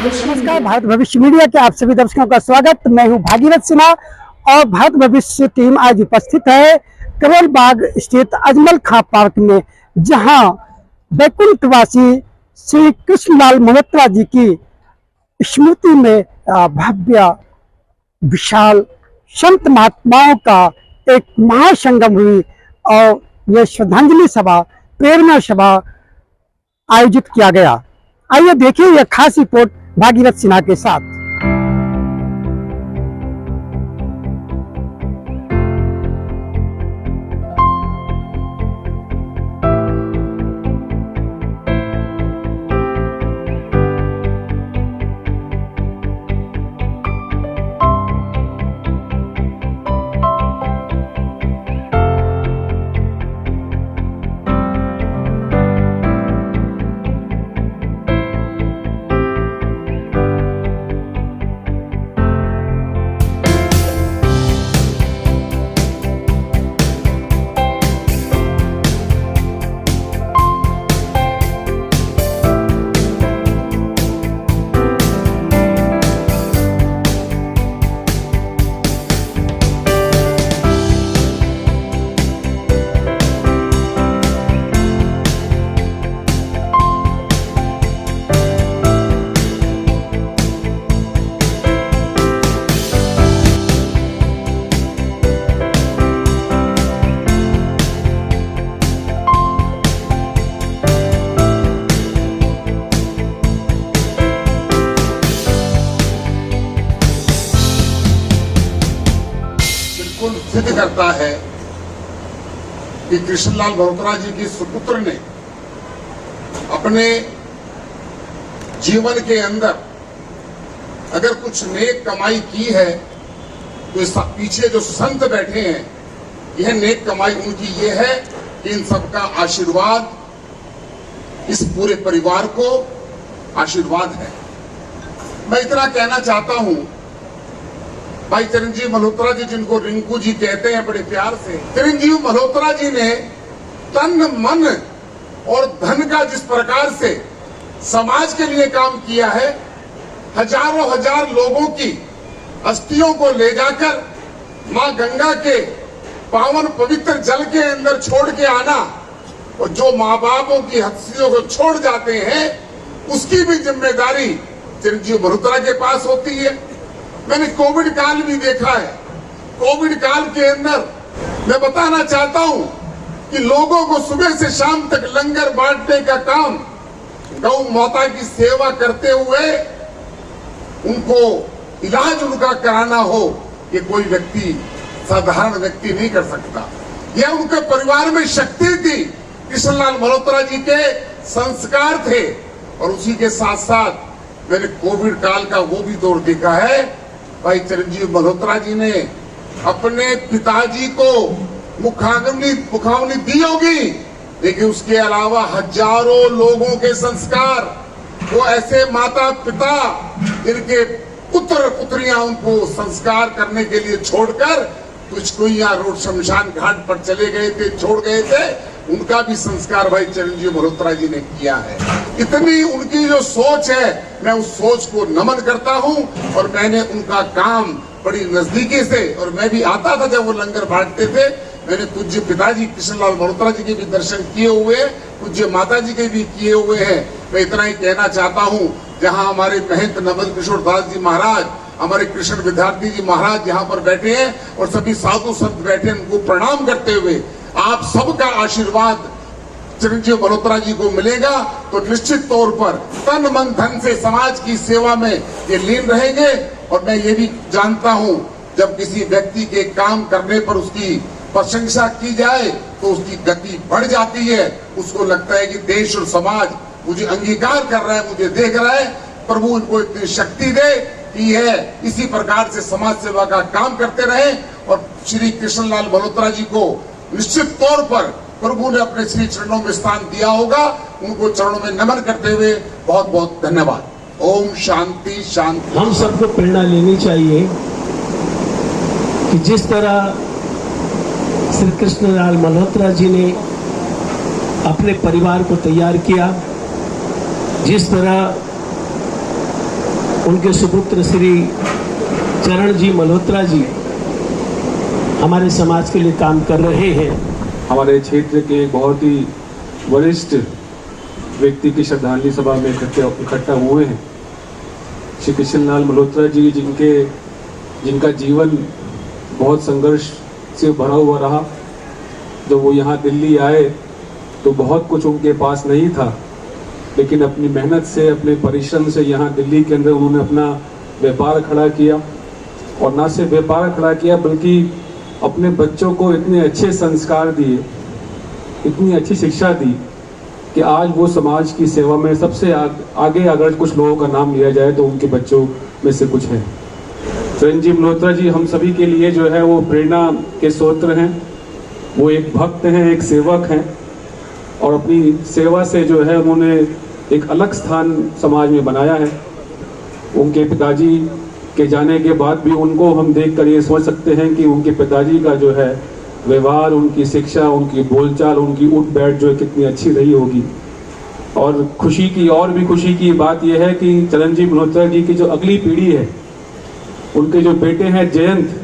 नमस्कार, भारत भविष्य मीडिया के आप सभी दर्शकों का स्वागत। मैं हूं भागीरथ सिन्हा और भारत भविष्य टीम आज उपस्थित है करोल बाग स्थित अजमल खां पार्क में, जहां बैकुंठवासी श्री कृष्णलाल मल्होत्रा जी की स्मृति में भव्य विशाल संत महात्माओं का एक महासंगम हुई और यह श्रद्धांजलि सभा, प्रेरणा सभा आयोजित किया गया। आइए देखिए यह खास रिपोर्ट भागीरथ सिन्हा के साथ। सिद्ध करता है कि कृष्णलाल मल्होत्रा जी के सुपुत्र ने अपने जीवन के अंदर अगर कुछ नेक कमाई की है तो इस पीछे जो संत बैठे हैं, यह नेक कमाई उनकी ये है कि इन सबका आशीर्वाद इस पूरे परिवार को आशीर्वाद है। मैं इतना कहना चाहता हूं, भाई चिरंजीव मल्होत्रा जी, जिनको रिंकू जी कहते हैं बड़े प्यार से, चिरंजीव मल्होत्रा जी ने तन मन और धन का जिस प्रकार से समाज के लिए काम किया है, हजारों हजार लोगों की अस्थियों को ले जाकर मां गंगा के पावन पवित्र जल के अंदर छोड़ के आना, और जो माँ बापों की हस्तियों को छोड़ जाते हैं उसकी भी जिम्मेदारी चिरंजीव मल्होत्रा के पास होती है। मैंने कोविड काल भी देखा है। कोविड काल के अंदर मैं बताना चाहता हूं कि लोगों को सुबह से शाम तक लंगर बांटने का काम, गौ माता की सेवा करते हुए उनको इलाज उनका कराना हो, ये कोई व्यक्ति, साधारण व्यक्ति नहीं कर सकता। यह उनके परिवार में शक्ति थी, कृष्णलाल मल्होत्रा जी के संस्कार थे। और उसी के साथ साथ मैंने कोविड काल का वो भी दौर देखा है। भाई चिरंजीव मल्होत्रा जी ने अपने पिताजी को मुखाग्नि दी होगी, लेकिन उसके अलावा हजारों लोगों के संस्कार, वो ऐसे माता पिता जिनके पुत्र पुत्रियां उनको संस्कार करने के लिए छोड़कर कुछ रोड शमशान घाट पर चले गए थे, छोड़ गए थे, उनका भी संस्कार भाई चिरंजीव मल्होत्रा जी ने किया है। इतनी उनकी जो सोच है, मैं उस सोच को नमन करता हूं। और मैंने उनका काम बड़ी नजदीकी से, और मैं भी आता था जब वो लंगर बांटते थे, मैंने पूज्य पिताजी कृष्णलाल मल्होत्रा जी के भी दर्शन किए हुए, पूज्य माता जी के भी किए हुए हैं। मैं इतना ही कहना चाहता हूँ, जहाँ हमारे महंत नवल किशोर दास जी महाराज, हमारे कृष्ण विद्यार्थी जी महाराज यहाँ पर बैठे हैं और सभी साधु संत बैठे हैं, उनको प्रणाम करते हुए आप सबका आशीर्वाद चिरंजीव मल्होत्रा जी को मिलेगा तो निश्चित तौर पर तन मन धन से समाज की सेवा में ये लीन रहेंगे। और मैं ये भी जानता हूँ, जब किसी व्यक्ति के काम करने पर उसकी प्रशंसा की जाए तो उसकी गति बढ़ जाती है। उसको लगता है कि देश और समाज मुझे अंगीकार कर रहा है, मुझे देख रहा है। प्रभु इनको इतनी शक्ति दे कि है इसी प्रकार से समाज सेवा का काम करते रहे। और श्री कृष्णलाल मल्होत्रा जी को निश्चित तौर पर प्रभु ने अपने श्री चरणों में स्थान दिया होगा। उनको चरणों में नमन करते हुए बहुत बहुत धन्यवाद। ओम शांति शांति। हम सबको प्रेरणा लेनी चाहिए कि जिस तरह श्री कृष्णलाल मल्होत्रा जी ने अपने परिवार को तैयार किया, जिस तरह उनके सुपुत्र श्री चरण जी मल्होत्रा जी हमारे समाज के लिए काम कर रहे हैं। हमारे क्षेत्र के बहुत ही वरिष्ठ व्यक्ति की श्रद्धांजलि सभा में इकट्ठा हुए हैं। श्री कृष्णलाल मल्होत्रा जी जिनका जीवन बहुत संघर्ष से भरा हुआ रहा। जब वो यहाँ दिल्ली आए तो बहुत कुछ उनके पास नहीं था, लेकिन अपनी मेहनत से, अपने परिश्रम से यहाँ दिल्ली के अंदर उन्होंने अपना व्यापार खड़ा किया। और न सिर्फ व्यापार खड़ा किया बल्कि अपने बच्चों को इतने अच्छे संस्कार दिए, इतनी अच्छी शिक्षा दी कि आज वो समाज की सेवा में सबसे आगे अगर कुछ लोगों का नाम लिया जाए तो उनके बच्चों में से कुछ हैं। चरण जी मल्होत्रा जी हम सभी के लिए जो है वो प्रेरणा के स्रोत हैं। वो एक भक्त हैं, एक सेवक हैं और अपनी सेवा से जो है उन्होंने एक अलग स्थान समाज में बनाया है। उनके पिताजी के जाने के बाद भी उनको हम देखकर ये सोच सकते हैं कि उनके पिताजी का जो है व्यवहार, उनकी शिक्षा, उनकी बोलचाल, उनकी उठ बैठ जो है कितनी अच्छी रही होगी। और खुशी की बात यह है कि चरण जी मल्होत्रा जी की जो अगली पीढ़ी है, उनके जो बेटे हैं जयंत,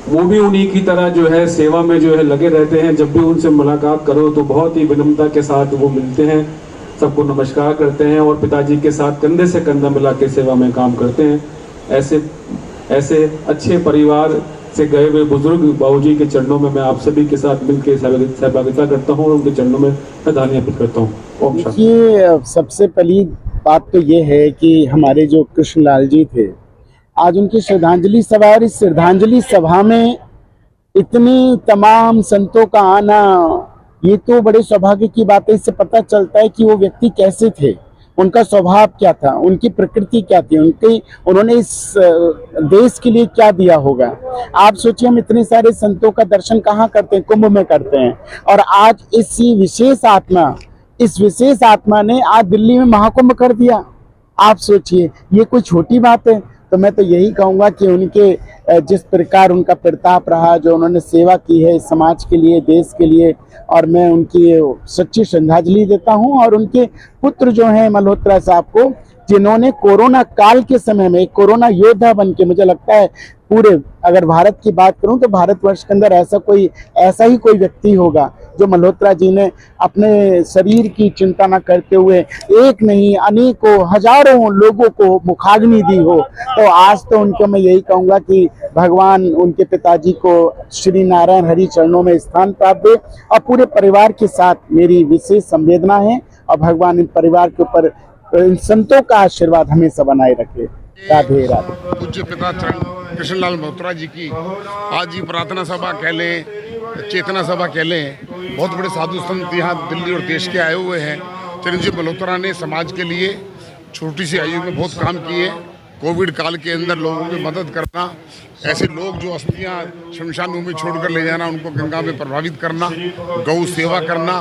वो भी उन्हीं की तरह जो है सेवा में जो है लगे रहते हैं। जब भी उनसे मुलाकात करो तो बहुत ही विनम्रता के साथ वो मिलते हैं, सबको नमस्कार करते हैं और पिताजी के साथ कंधे से कंधा मिला के सेवा में काम करते हैं। ऐसे अच्छे परिवार से गए हुए बुजुर्ग बाबूजी के चरणों में मैं आप सभी के साथ मिलकर सहभागिता करता हूँ और उनके चरणों में श्रद्धांजलि अर्पित करता हूँ। ओम शांति। देखिए, सबसे पहली बात तो ये है कि हमारे जो कृष्णलाल जी थे, आज उनकी श्रद्धांजलि सभा, और इस श्रद्धांजलि सभा में इतनी तमाम संतों का आना, ये तो बड़े सौभाग्य की बात है। इससे पता चलता है कि वो व्यक्ति कैसे थे, उनका स्वभाव क्या था, उनकी प्रकृति क्या थी, उन्होंने इस देश के लिए क्या दिया होगा। आप सोचिए, हम इतने सारे संतों का दर्शन कहाँ करते हैं, कुंभ में करते हैं, और आज इस विशेष आत्मा ने आज दिल्ली में महाकुंभ कर दिया। आप सोचिए, ये कोई छोटी बात है। तो मैं तो यही कहूँगा कि उनके जिस प्रकार उनका प्रताप रहा, जो उन्होंने सेवा की है समाज के लिए, देश के लिए, और मैं उनकी सच्ची श्रद्धांजलि देता हूँ। और उनके पुत्र जो हैं मल्होत्रा साहब को, जिन्होंने कोरोना काल के समय में कोरोना योद्धा बन के, मुझे लगता है पूरे, अगर भारत की बात करूं तो भारतवर्ष के अंदर ऐसा ही कोई व्यक्ति होगा जो मल्होत्रा जी ने अपने शरीर की चिंता न करते हुए एक नहीं अनेकों हजारों लोगों को मुखाग्नि दी हो। तो आज तो उनको मैं यही कहूँगा कि भगवान उनके पिताजी को श्री नारायण हरि चरणों में स्थान प्राप्त दे, और पूरे परिवार के साथ मेरी विशेष संवेदना है, और भगवान इन परिवार के ऊपर इन संतों का आशीर्वाद हमेशा बनाए रखे। राधे राधे। पूज्य पिता चरण कृष्णलाल मल्होत्रा जी की आज ये प्रार्थना सभा कह लें, चेतना सभा कह लें, बहुत बड़े साधु संत यहाँ दिल्ली और देश के आए हुए हैं। चरण जी मल्होत्रा ने समाज के लिए छोटी सी आयु में बहुत काम किए। कोविड काल के अंदर लोगों की मदद करना, ऐसे लोग जो अस्थियां शमशान भूमि छोड़कर ले जाना, उनको गंगा में प्रभावित करना, गौ सेवा करना,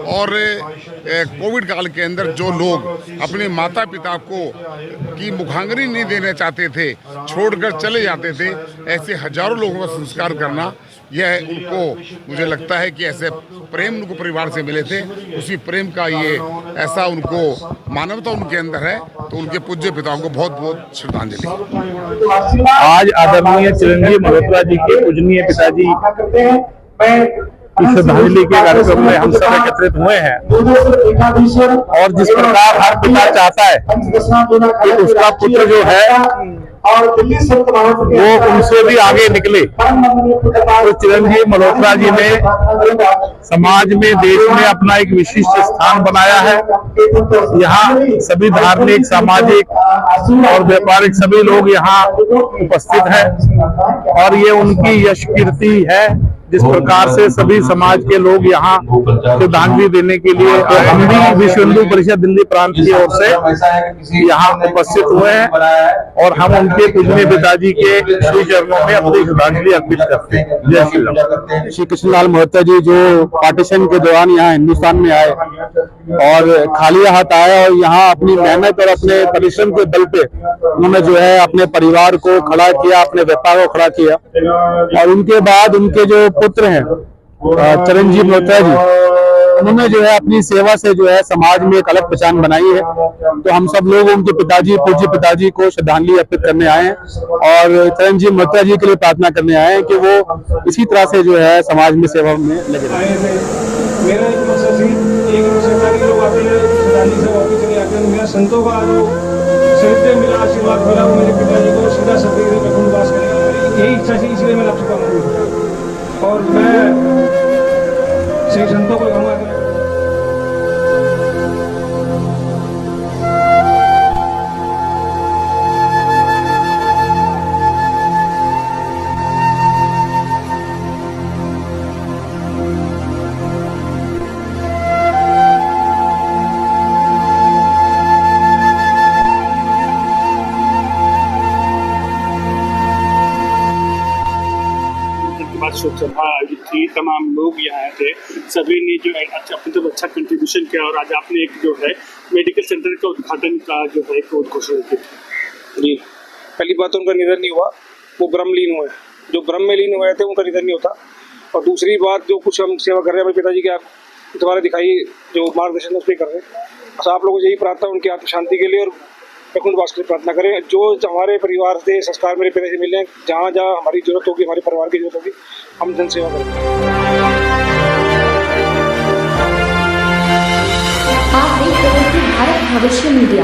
और कोविड काल के अंदर जो लोग अपने माता पिता को की मुखाग्नि नहीं देना चाहते थे, छोड़कर चले जाते थे, ऐसे हजारों लोगों का संस्कार करना, यह उनको, मुझे लगता है कि ऐसे प्रेम उनको परिवार से मिले थे, उसी प्रेम का ये ऐसा उनको मानवता उनके अंदर है। तो उनके पूज्य पिताओं को बहुत बहुत श्रद्धांजलि। आज आदरणीय चिरंजीवी मल्होत्रा जी के पूजनीय पिताजी की श्रद्धांजलि के कार्यक्रम में हम सब एकत्रित हुए हैं, और जिस प्रकार हर पिता चाहता है कि उसका पुत्र जो है वो उनसे भी आगे निकले, तो चिरंजीवी मल्होत्रा जी ने समाज में, देश में अपना एक विशिष्ट स्थान बनाया है। यहाँ सभी धार्मिक, सामाजिक और व्यापारिक सभी लोग यहाँ उपस्थित हैं, और ये उनकी यश कीर्ति है। जिस प्रकार से सभी समाज के लोग यहाँ श्रद्धांजलि देने के लिए हम भी विश्व हिंदू परिषद दिल्ली प्रांत की ओर से यहाँ उपस्थित हुए हैं, और हम उनके पूजनीय पिताजी के श्री चरणों में अपनी श्रद्धांजलि अर्पित करते हैं। जय श्री राम। श्री कृष्णलाल मल्होत्रा जी जो पार्टीशन के दौरान यहाँ हिंदुस्तान में आए और खाली हाथ आए, और यहाँ अपनी मेहनत और अपने परिश्रम के बल पे उन्होंने जो है अपने परिवार को खड़ा किया, अपने व्यापार को खड़ा किया, और उनके बाद उनके जो पुत्र हैं चरण जी मल्होत्रा जी, उन्होंने जो है अपनी सेवा से जो है समाज में एक अलग पहचान बनाई है। तो हम सब लोग उनके पिताजी, पूज्य पिताजी को श्रद्धांजलि अर्पित करने आए हैं और चरण जी मल्होत्रा जी के लिए प्रार्थना करने आए हैं कि वो इसी तरह से जो है समाज में सेवा में लगे रहें। मेरा एक मकसद एक मकसद था कि लोग आते हैं श्रद्धांजलि से वापस चले जाते हैं। मेरा संतों का जो साहित्य मिला, आशीर्वाद मिला, वो मेरे पिताजी को सीधा सत्य में वैकुंठवास करेगा। मेरी यही इच्छा थी, इसलिए मैंने आपसे कहा और मैं सही संतों को कहूँगा कि शोक सभा आयोजित थी, तमाम लोग यहाँ आए थे, सभी ने जो है अपनी तरफ अच्छा कंट्रीब्यूशन किया और आज आपने एक जो है मेडिकल सेंटर का उद्घाटन का जो है एक घोषणा की। जी, पहली बात तो उनका निधन नहीं हुआ, वो ब्रह्मलीन हुए। जो ब्रह्म में लीन हुए थे उनका निधन नहीं होता। और दूसरी बात, जो कुछ हम सेवा कर रहे हैं अपने पिताजी के, आप दोबारा दिखाई जो मार्गदर्शन उस पर कर रहे हैं, बस आप लोगों से यही प्रार्थना उनकी आत्म शांति के लिए और वैकुंठवास के लिए प्रार्थना करें। जो हमारे परिवार से संस्कार मेरे पिताजी से मिले, जहाँ जहाँ हमारी जरूरत होगी, हमारे परिवार की जरूरत होगी, हम जन सेवा करेंगे। आप देख रहे हैं भारत भविष्य मीडिया।